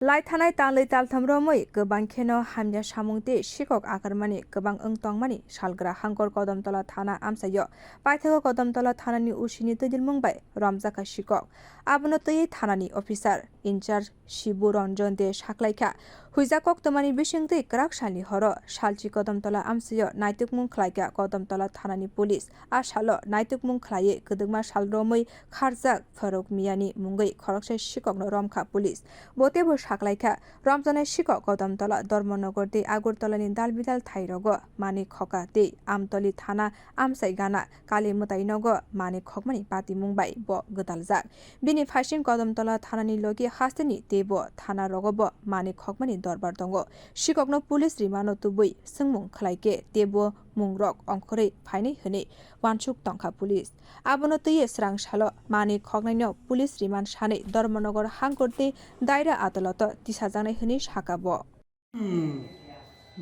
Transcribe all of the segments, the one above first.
Lai thanai tanglei taltham romwi gobang kheno hamya samungte sikok akarmani gobang tongmani salgra hangkor kadamtala thana amsayo paithego kadamtala thanani usini tadil mungbai romjak sikok abono tei thanani officer incharge Shibu ranjan de saklaika huijakok tomani bisingtei kraksani horo salchi kadamtala amsayo naitukmung khlaika kadamtala thanani police asalo naitukmung khlaiye Kwdukma salromwi kharjak Faruk miyani mungai Khoroksa sikok no romkha police bote saklaika ramjanai sikok kadamtala dorbar de agurtalani dal bidal thairogo mani khoka de amtoli thana amsai gana kali mutai nogo mani khokmani pati mungbai bo gdaljak bini phasing kadamtala thanani logi haste ni tebo thana rogobo mani khokmani dorbar tongo sikokno police rimano tubui sungmung khlaike tebo mungrok ongkhore phaini hwnui wansuk tongkha police abono tei srang salo mani khoknaino police riman sane dorbar hangkorte দায়রা আদালত দিশাজানাই হনি সাকাবো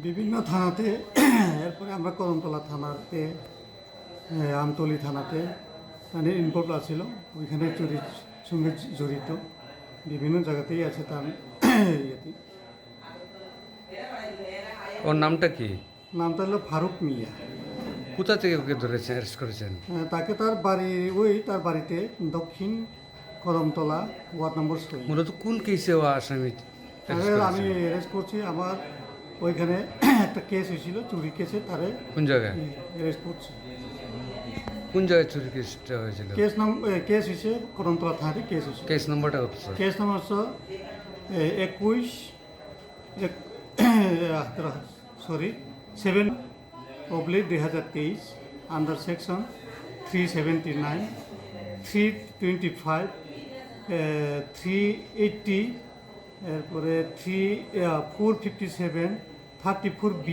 বিভিন্ন থানাতে এরপরে আমরা কদমতলা থানাতে আমতলি থানাতে মানে involve আছিল ওইখানে চুরির সঙ্গে জড়িত বিভিন্ন জায়গাতেই আছে তার ইয়েতে। ওর নামটা কি? নামটা হলো ফারুক মিয়া। কোথা থেকে ওকে ধরেছেন, অ্যারেস্ট করেছেন? তাকে তার বাড়ি তার বাড়িতে দক্ষিণ কদমতলা ওয়ার্ড নম্বর 6। মূলত কোন কেসে ও আসামি? আমি অ্যারেস্ট করছি, আমার ওইখানে একটা কেস হয়েছিল চুরি কেসে, তারে কোন জায়গায় অ্যারেস্ট করছি। কোন জায়গায় চুরি কেসটা হয়েছিল? কেস হয়েছে কদমতলা থানাতে কেস হয়েছে। কেস নম্বরটা কত? কেস নম্বর হচ্ছে 7/2023 আন্ডার সেকশন 379, 325, 380, এরপরে 457, 34B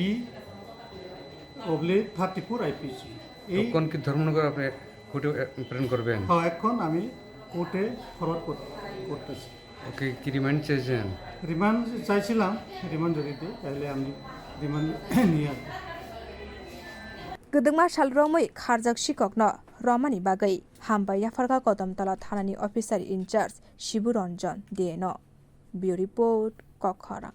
/34 IPC। কোন কি ধর্মনগর আপনি কোর্টে প্রেরণ করবেন? হ্যাঁ, এখন আমি কোর্টে ফরওয়ার্ড করতেছি। ওকে কি রিমান্ড চাইছেন? রিমান্ড চাইছিলাম, রিমান্ড যদি দেয় তাহলে আমি রিমান্ড নিয়ে আসবো। Kwdukma salromwi kharjak sikok no romani bagai hambai yafarka kadamtala thanani officer incharge Shibu ranjan de no. Bureau report Khoroksa।